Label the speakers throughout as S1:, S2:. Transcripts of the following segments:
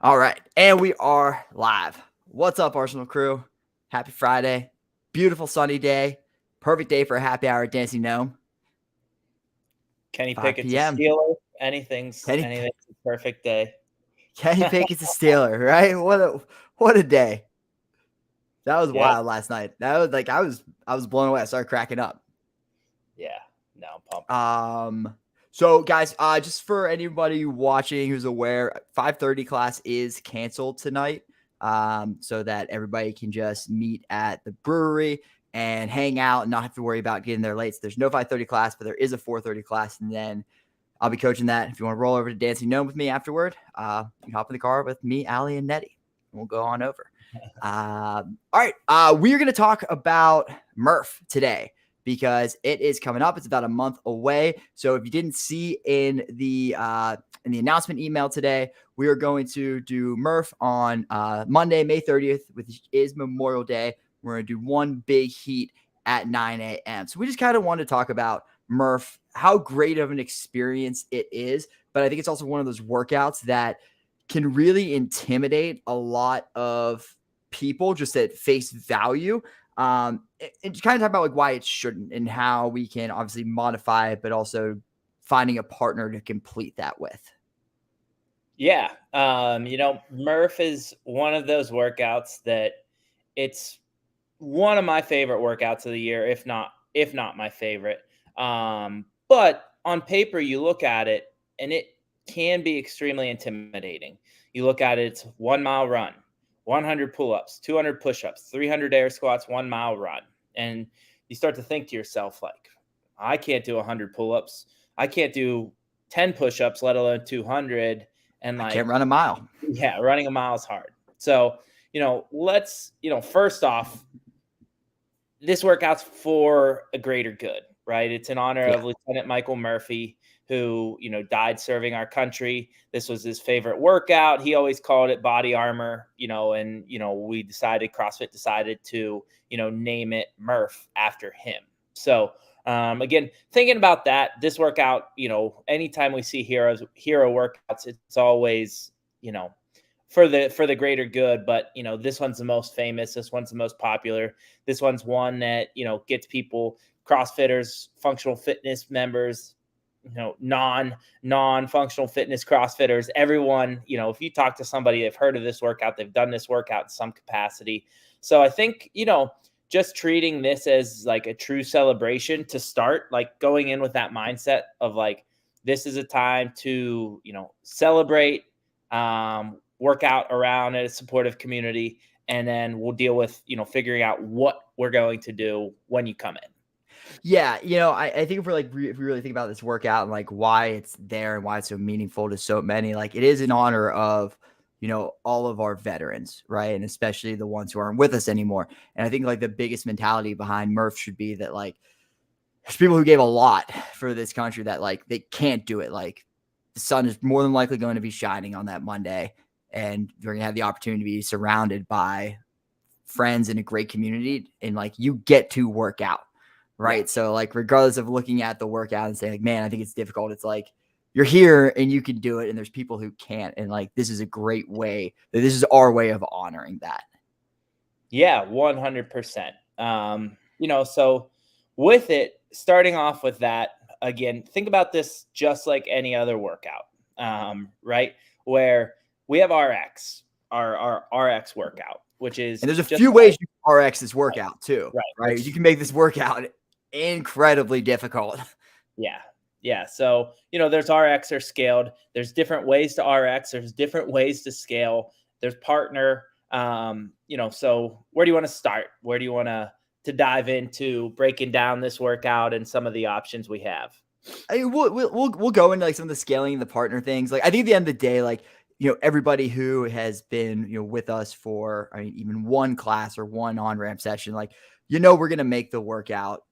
S1: All right, and we are live. What's up, Arsenal crew? Happy Friday. Beautiful sunny day. Perfect day for a happy hour at Dancing Gnome.
S2: Kenny
S1: 5
S2: Pickett's a
S1: p.m.
S2: Steeler. Anything's
S1: Kenny,
S2: anything's a perfect day.
S1: Kenny Pickett's a Steeler, right? What a day. That was
S2: Yep.
S1: wild last night. That was like I was blown away. I started cracking up.
S2: Yeah. No, I'm pumped.
S1: So guys, just for anybody watching who's aware, 5:30 class is canceled tonight. So that everybody can just meet at the brewery and hang out and not have to worry about getting there late. So there's no 5:30 class, but there is a 4:30 class, and then I'll be coaching that. If you want to roll over to Dancing Gnome with me afterward, you can hop in the car with me, Allie, and Nettie. We'll go on over. All right. We're going to talk about Murph today because it is coming up. It's about a month away. So if you didn't see in the announcement email today, we are going to do Murph on Monday, May 30th, which is Memorial Day. We're going to do one big heat at 9 a.m. So we just kind of wanted to talk about Murph, how great of an experience it is. But I think it's also one of those workouts that can really intimidate a lot of people just at face value. And just kind of talk about like why it shouldn't and how we can obviously modify it, but also finding a partner to complete that with.
S2: Yeah. Murph is one of those workouts that it's one of my favorite workouts of the year, if not my favorite. But on paper, you look at it and it can be extremely intimidating. You look at it, it's 1 mile run, 100 pull-ups, 200 push-ups, 300 air squats, 1 mile run. And you start to think to yourself, like, I can't do 100 pull-ups. I can't do 10 push-ups, let alone 200. And
S1: I can't
S2: like,
S1: run a mile.
S2: yeah, running a mile is hard. So, first off, this workout's for a greater good, right? It's in honor
S1: Yeah.
S2: of Lieutenant Michael Murphy, who, died serving our country. This was his favorite workout. He always called it body armor, and, CrossFit decided to, name it Murph after him. So, again, thinking about that, this workout, anytime we see hero workouts, it's always, for the greater good. But this one's the most famous, this one's the most popular, this one's one that gets people, CrossFitters, functional fitness members, non-functional fitness CrossFitters, everyone, if you talk to somebody, they've heard of this workout, they've done this workout in some capacity. So I think just treating this as like a true celebration to start, like going in with that mindset of like, this is a time to celebrate, work out around a supportive community, and then we'll deal with figuring out what we're going to do when you come in.
S1: Yeah, I think if we're like if we really think about this workout and like why it's there and why it's so meaningful to so many, like it is in honor of all of our veterans, right? And especially the ones who aren't with us anymore. And I think like the biggest mentality behind Murph should be that like there's people who gave a lot for this country that like they can't do it. Like the sun is more than likely going to be shining on that Monday, and you're gonna have the opportunity to be surrounded by friends in a great community, and like you get to work out, right?
S2: Yeah.
S1: So like regardless of looking at the workout and saying like, man, I think it's difficult, it's like you're here and you can do it, and there's people who can't, and like this is a great way. This is our way of honoring that.
S2: Yeah, 100%. So with it, starting off with that, again, think about this just like any other workout, right? Where we have our RX workout, which is
S1: And there's a
S2: just
S1: few ways you can RX this workout too,
S2: right.
S1: right? You can make this workout incredibly difficult.
S2: Yeah. Yeah. So, there's RX or scaled. There's different ways to RX. There's different ways to scale. There's partner. So where do you want to start? Where do you want to dive into breaking down this workout and some of the options we have?
S1: I mean, we'll go into like some of the scaling and the partner things. Like I think at the end of the day, like everybody who has been with us for even one class or one on ramp session, like we're gonna make the workout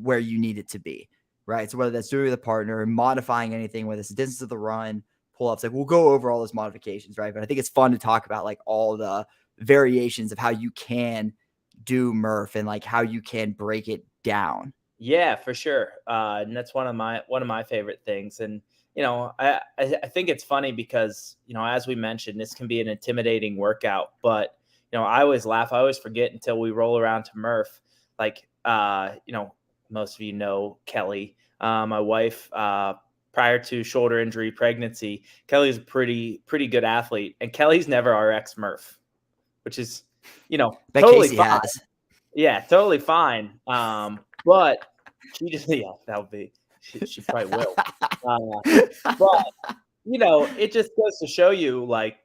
S1: where you need it to be, right? So whether that's doing with a partner, modifying anything, whether it's the distance of the run, pull ups, like we'll go over all those modifications, right? But I think it's fun to talk about like all the variations of how you can do Murph and like how you can break it down.
S2: Yeah, for sure. And that's one of my favorite things. And I think it's funny because, as we mentioned, this can be an intimidating workout, but, I always laugh. I always forget until we roll around to Murph. Like, most of you know Kelly, my wife, prior to shoulder injury, pregnancy. Kelly's a pretty good athlete, and Kelly's never RX Murph, which is,
S1: Bet
S2: totally
S1: Casey
S2: fine.
S1: has.
S2: Yeah, totally fine. But she just, yeah, that'll be, she probably will. But it just goes to show you, like,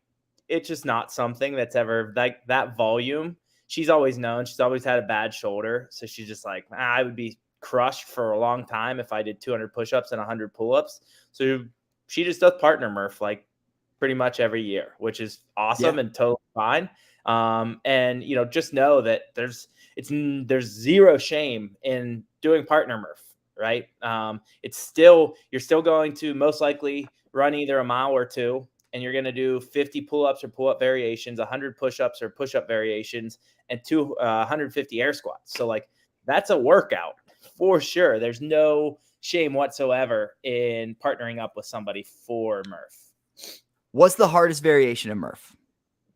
S2: it's just not something that's ever like that volume. She's always known. She's always had a bad shoulder, so she's just like, I would be crushed for a long time if I did 200 push-ups and 100 pull-ups. So she just does partner Murph like pretty much every year, which is awesome
S1: Yeah.
S2: and totally fine. And just know that there's zero shame in doing partner Murph, right? You're still going to most likely run either a mile or two, and you're going to do 50 pull-ups or pull-up variations, 100 push-ups or push-up variations, and 150 air squats. So, like, that's a workout for sure. There's no shame whatsoever in partnering up with somebody for Murph.
S1: What's the hardest variation of Murph?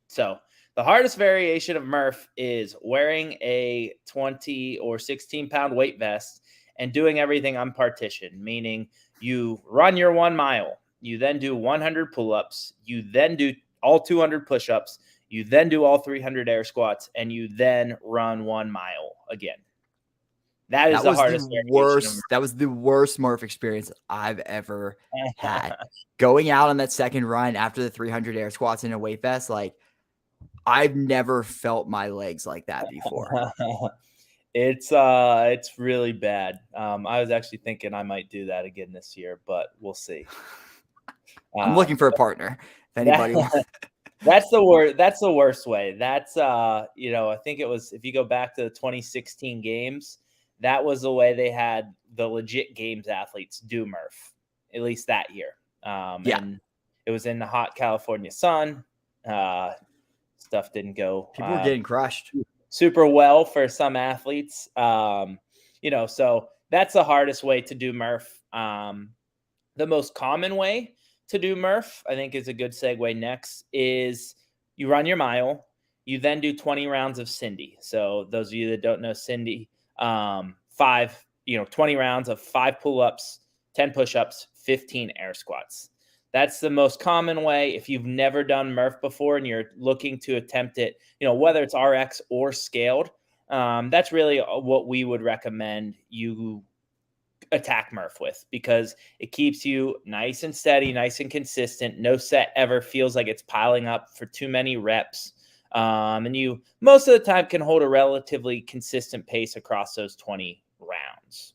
S2: So the hardest variation of Murph is wearing a 20 or 16-pound weight vest and doing everything on partition, meaning you run your 1 mile, you then do 100 pull-ups, you then do all 200 push-ups, you then do all 300 air squats, and you then run 1 mile again. That is the hardest variation.
S1: That was the worst Murph experience I've ever had. Going out on that second run after the 300 air squats in a weight vest, like, I've never felt my legs like that before.
S2: It's really bad. I was actually thinking I might do that again this year, but we'll see.
S1: I'm looking for a partner. If anybody wants.
S2: That's the worst. That's the worst way. That's I think it was, if you go back to the 2016 games, that was the way they had the legit games athletes do Murph, at least that year. And it was in the hot California sun. Stuff didn't go.
S1: People were getting crushed
S2: Super well for some athletes. So that's the hardest way to do Murph. The most common way to do Murph, I think, is a good segue next, is you run your mile, you then do 20 rounds of Cindy. So those of you that don't know Cindy, 20 rounds of 5 pull-ups, 10 push-ups, 15 air squats. That's the most common way. If you've never done Murph before and you're looking to attempt it, whether it's RX or scaled, that's really what we would recommend you attack Murph with, because it keeps you nice and steady, nice and consistent. No set ever feels like it's piling up for too many reps. And you most of the time can hold a relatively consistent pace across those 20 rounds.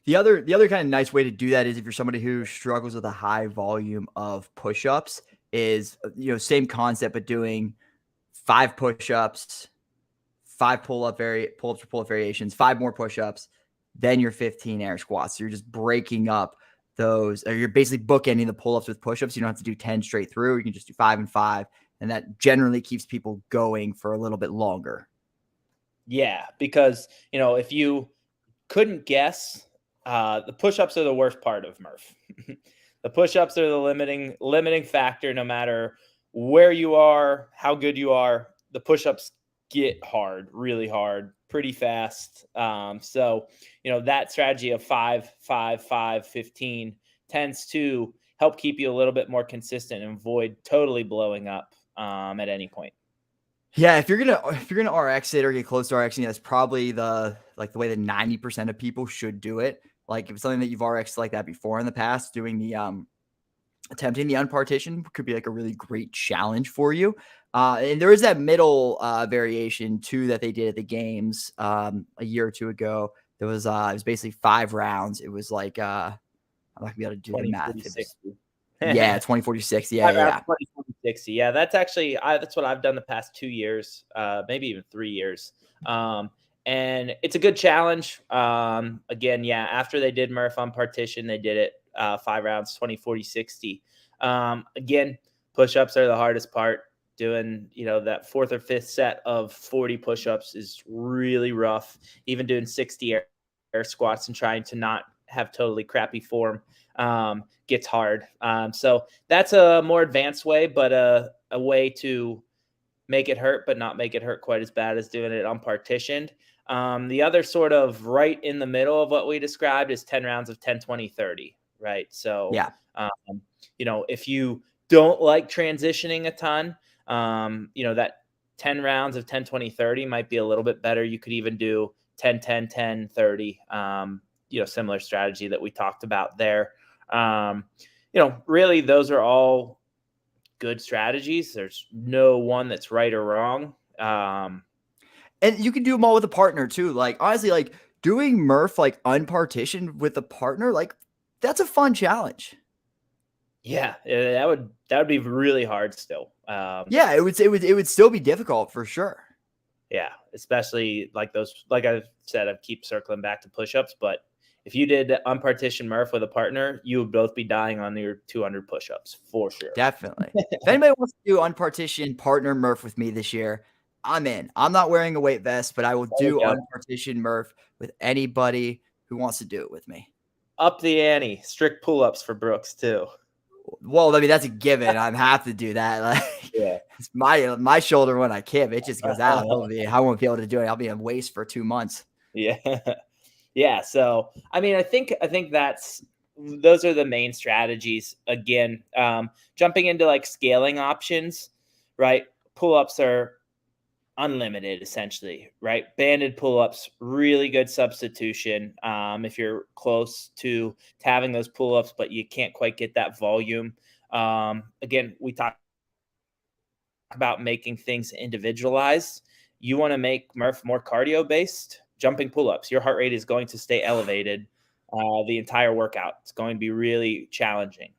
S1: The other kind of nice way to do that is if you're somebody who struggles with a high volume of push-ups, is, same concept, but doing 5 push-ups, 5 pull-ups or pull-up variations, 5 more push-ups, then your 15 air squats. So you're just breaking up those, or you're basically bookending the pull-ups with push-ups. You don't have to do 10 straight through. You can just do 5 and 5. And that generally keeps people going for a little bit longer.
S2: Yeah, because, if you couldn't guess, the push-ups are the worst part of Murph. The push-ups are the limiting factor. No matter where you are, how good you are, the push-ups get hard, really hard, pretty fast. So, that strategy of 5, 5, 5, 15 tends to help keep you a little bit more consistent and avoid totally blowing up at any point.
S1: Yeah, if you're gonna RX it or get close to RXing, that's probably the way that 90% of people should do it. Like, if it's something that you've RXed like that before in the past, doing the attempting the unpartition could be like a really great challenge for you. And there is that middle variation too that they did at the games a year or two ago. There was it was basically 5 rounds. It was like I'm not gonna be able to do the math. Yeah, 20, 40, 60. Yeah.
S2: 20, 40, 60. Yeah, that's actually that's what I've done the past 2 years, maybe even 3 years. And it's a good challenge. Again, after they did Murph on partition, they did it 5 rounds, 20, 40, 60. Again, push-ups are the hardest part. Doing, that 4th or 5th set of 40 push-ups is really rough. Even doing 60 air squats and trying to not have totally crappy form, gets hard. So that's a more advanced way, but a way to make it hurt, but not make it hurt quite as bad as doing it unpartitioned. The other sort of right in the middle of what we described is 10 rounds of 10, 20, 30, right? So,
S1: Yeah.
S2: if you don't like transitioning a ton, that 10 rounds of 10, 20, 30 might be a little bit better. You could even do 10, 10, 10, 30, similar strategy that we talked about there. Really, those are all good strategies. There's no one that's right or wrong.
S1: And you can do them all with a partner too. Like honestly, like doing Murph like unpartitioned with a partner, like that's a fun challenge.
S2: Yeah, that would be really hard still.
S1: Yeah, it would still be difficult for sure.
S2: Yeah, especially like those. Like I said, I keep circling back to push-ups, but if you did unpartitioned Murph with a partner, you would both be dying on your 200 push-ups for sure.
S1: Definitely. If anybody wants to do unpartitioned partner Murph with me this year, I'm in. I'm not wearing a weight vest, but I will
S2: There
S1: do
S2: we go.
S1: unpartitioned Murph with anybody who wants to do it with me.
S2: Up the ante. Strict pull-ups for Brooks too.
S1: Well, I mean, that's a given. I have to do that. Like
S2: Yeah.
S1: it's my shoulder when I kip, it just goes out. I won't be able to do it. I'll be in waist for 2 months.
S2: Yeah. Yeah. So, I mean, I think those are the main strategies. Again, jumping into like scaling options, right? Pull-ups are unlimited essentially, right? Banded pull-ups, really good substitution. If you're close to having those pull-ups, but you can't quite get that volume. Again, we talked about making things individualized. You want to make Murph more cardio based, jumping pull-ups. Your heart rate is going to stay elevated the entire workout. It's going to be really challenging.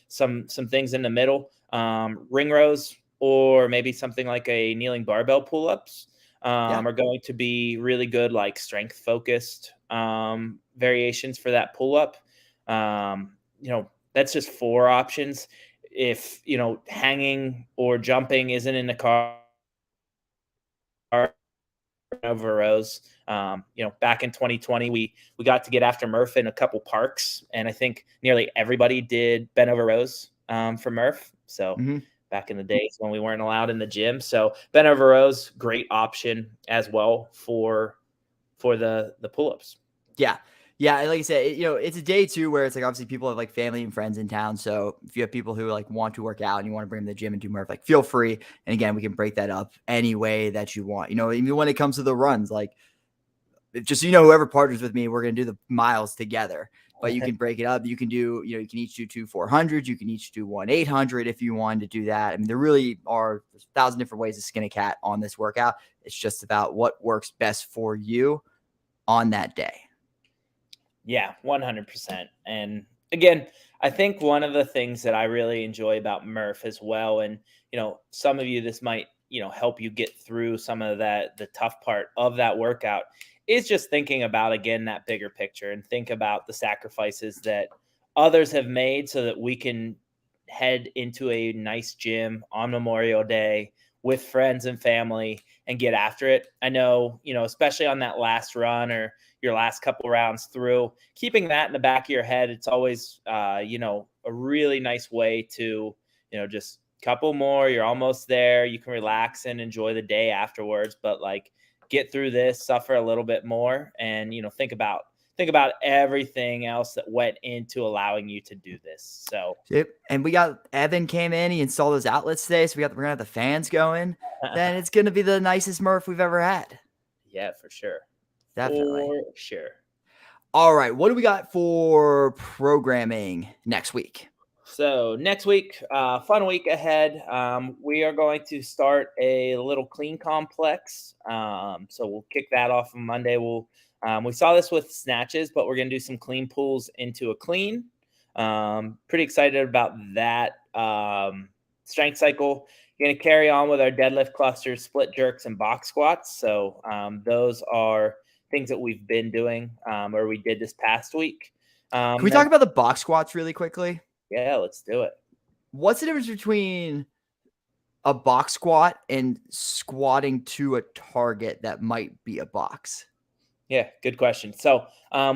S2: Some things in the middle, ring rows, or maybe something like a kneeling barbell pull-ups are going to be really good, like strength focused variations for that pull-up. That's just 4 options. If hanging or jumping isn't in the car over rows. Back in 2020, we got to get after Murph in a couple parks, and I think nearly everybody did bent over rows for Murph. So back in the days when we weren't allowed in the gym, so bent over rows, great option as well for the pull-ups.
S1: Yeah. Yeah, like I said, it's a day too where it's like obviously people have like family and friends in town. So if you have people who like want to work out and you want to bring them to the gym and do Murph, like feel free. And again, we can break that up any way that you want. Even when it comes to the runs, like just whoever partners with me, we're gonna do the miles together. But you can break it up. You can do, you can each do 2 400s. You can each do 1 800 if you wanted to do that. I mean, there really are 1,000 different ways to skin a cat on this workout. It's just about what works best for you on that day.
S2: Yeah, 100%. And again, I think one of the things that I really enjoy about Murph as well, and some of you, this might help you get through some of the tough part of that workout, is just thinking about, again, that bigger picture and think about the sacrifices that others have made so that we can head into a nice gym on Memorial Day with friends and family and get after it. I know, especially on that last run or your last couple rounds through, keeping that in the back of your head, it's always, a really nice way to, just couple more, you're almost there. You can relax and enjoy the day afterwards, but like get through this, suffer a little bit more, and, think about everything else that went into allowing you to do this. So,
S1: yep. And we got Evan came in, he installed those outlets today. So we're going to have the fans going. Then it's going to be the nicest Murph we've ever had.
S2: Yeah, for sure.
S1: Definitely.
S2: For sure.
S1: All right. What do we got for programming next week?
S2: So next week, fun week ahead. We are going to start a little clean complex. So we'll kick that off on Monday. We saw this with snatches, but we're going to do some clean pulls into a clean. Pretty excited about that strength cycle. Going to carry on with our deadlift clusters, split jerks, and box squats. So those are things that we've been doing or we did this past week.
S1: Can we talk about the box squats really quickly?
S2: Yeah, let's do it.
S1: What's the difference between a box squat and squatting to a target that might be a box?
S2: Yeah, good question. So,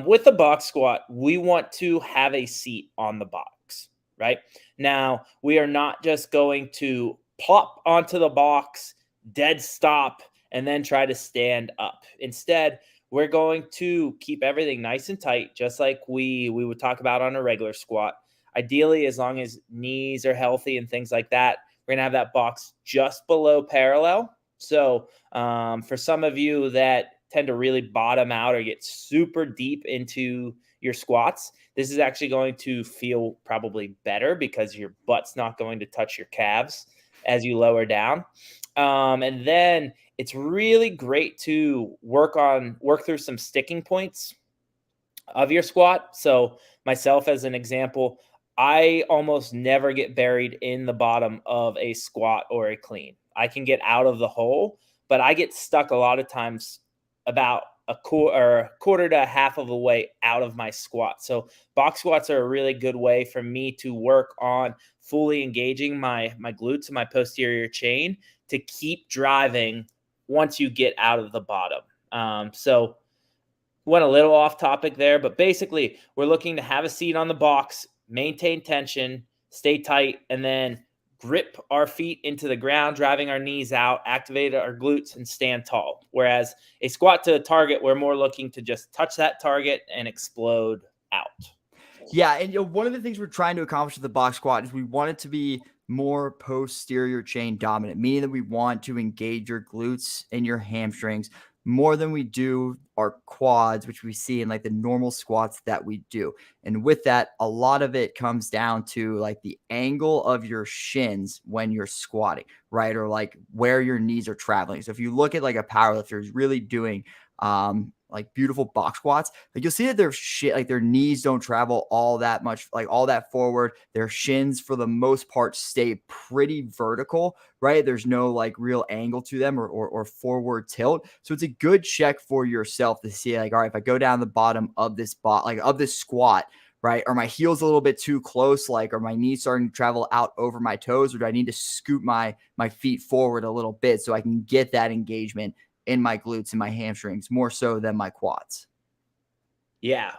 S2: with the box squat, we want to have a seat on the box, right? Now, we are not just going to plop onto the box, dead stop, and then try to stand up. Instead, we're going to keep everything nice and tight, just like we would talk about on a regular squat. Ideally, as long as knees are healthy and things like that, we're gonna have that box just below parallel. So, for some of you that tend to really bottom out or get super deep into your squats, this is actually going to feel probably better because your butt's not going to touch your calves as you lower down. And then it's really great to work through some sticking points of your squat. So, myself as an example, I almost never get buried in the bottom of a squat or a clean. I can get out of the hole, but I get stuck a lot of times about a quarter to a half of a way out of my squat. So, box squats are a really good way for me to work on fully engaging my glutes and my posterior chain to keep driving once you get out of the bottom. So, went a little off topic there, but basically, we're looking to have a seat on the box, maintain tension, stay tight, and then grip our feet into the ground, driving our knees out, activate our glutes, and stand tall. Whereas a squat to a target, we're more looking to just touch that target and explode out.
S1: Yeah, and one of the things we're trying to accomplish with the box squat is we want it to be more posterior chain dominant, meaning that we want to engage your glutes and your hamstrings more than we do our quads, which we see in like the normal squats that we do. And with that, a lot of it comes down to like the angle of your shins when you're squatting, right? Or like where your knees are traveling. So if you look at like a powerlifter who's really doing like beautiful box squats, like you'll see that their shit, like their knees don't travel all that much, like all that forward. Their shins, for the most part, stay pretty vertical, right? There's no like real angle to them or forward tilt. So it's a good check for yourself to see, like, all right, if I go down the bottom of this like of this squat, right? Are my heels a little bit too close? Like, are my knees starting to travel out over my toes, or do I need to scoot my feet forward a little bit so I can get that engagement in my glutes and my hamstrings more so than my quads?
S2: Yeah,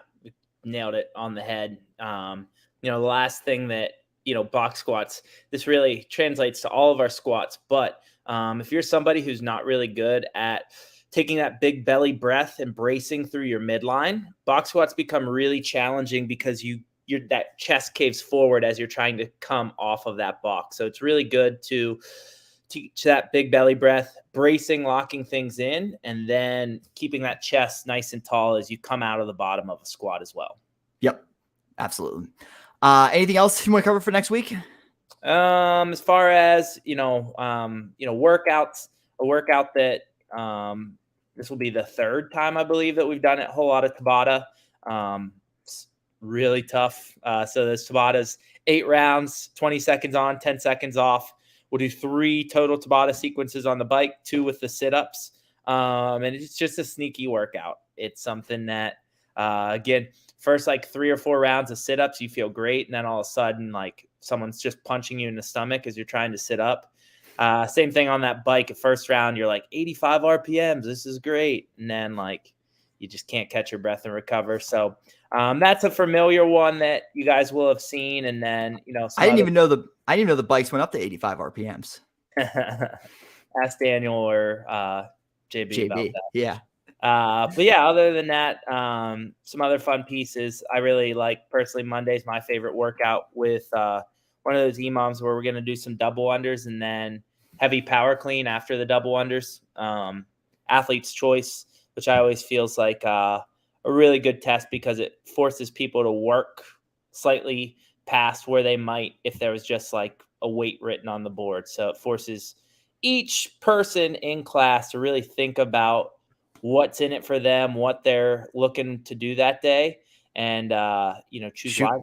S2: nailed it on the head. The last thing that, box squats, this really translates to all of our squats. But if you're somebody who's not really good at taking that big belly breath and bracing through your midline, box squats become really challenging because that chest caves forward as you're trying to come off of that box. So it's really good to teach that big belly breath, bracing, locking things in, and then keeping that chest nice and tall as you come out of the bottom of a squat as well.
S1: Yep, absolutely. Anything else you want to cover for next week?
S2: As far as workouts, a workout that this will be the third time I believe that we've done it. Whole lot of Tabata. It's really tough. So there's Tabatas, 8 rounds, 20 seconds on, 10 seconds off. We'll do 3 total Tabata sequences on the bike, 2 with the sit-ups. And it's just a sneaky workout. It's something that, again, first like 3 or 4 rounds of sit-ups, you feel great. And then all of a sudden, like someone's just punching you in the stomach as you're trying to sit up. Same thing on that bike. At first round, you're like 85 RPMs. This is great. And then like you just can't catch your breath and recover. So that's a familiar one that you guys will have seen. And then,
S1: I didn't even know the bikes went up to 85 RPMs.
S2: Ask Daniel or JB about that.
S1: Yeah.
S2: But yeah, other than that, some other fun pieces. I really like, personally, Monday's my favorite workout with one of those EMOMs where we're going to do some double unders and then heavy power clean after the double unders. Athlete's choice, which I always feels like a really good test because it forces people to work slightly past where they might if there was just like a weight written on the board. So it forces each person in class to really think about what's in it for them, what they're looking to do that day, and choose wisely.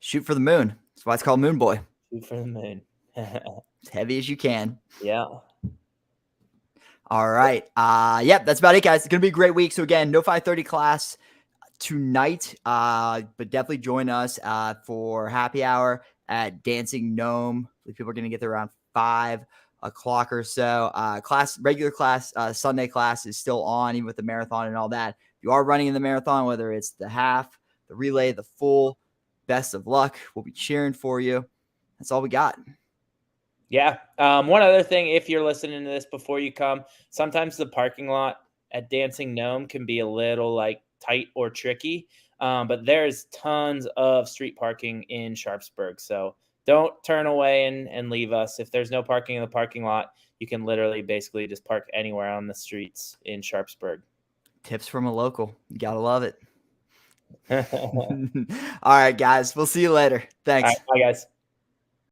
S1: Shoot for the moon. That's why it's called Moon Boy.
S2: Shoot for the moon.
S1: As heavy as you can.
S2: Yeah.
S1: All right. Yep, that's about it, guys. It's gonna be a great week. So again, no 5:30 class tonight. But definitely join us for happy hour at Dancing Gnome. People are gonna get there around 5 o'clock or so. Regular class, Sunday class is still on, even with the marathon and all that. you are running in the marathon, whether it's the half, the relay, the full, best of luck. We'll be cheering for you. That's all we got.
S2: Yeah. One other thing, if you're listening to this before you come, sometimes the parking lot at Dancing Gnome can be a little like tight or tricky. But there's tons of street parking in Sharpsburg. So don't turn away and leave us. If there's no parking in the parking lot, you can literally basically just park anywhere on the streets in Sharpsburg.
S1: Tips from a local. You got to love it.
S2: All
S1: All right, guys. We'll see you later. Thanks.
S2: right, bye, guys.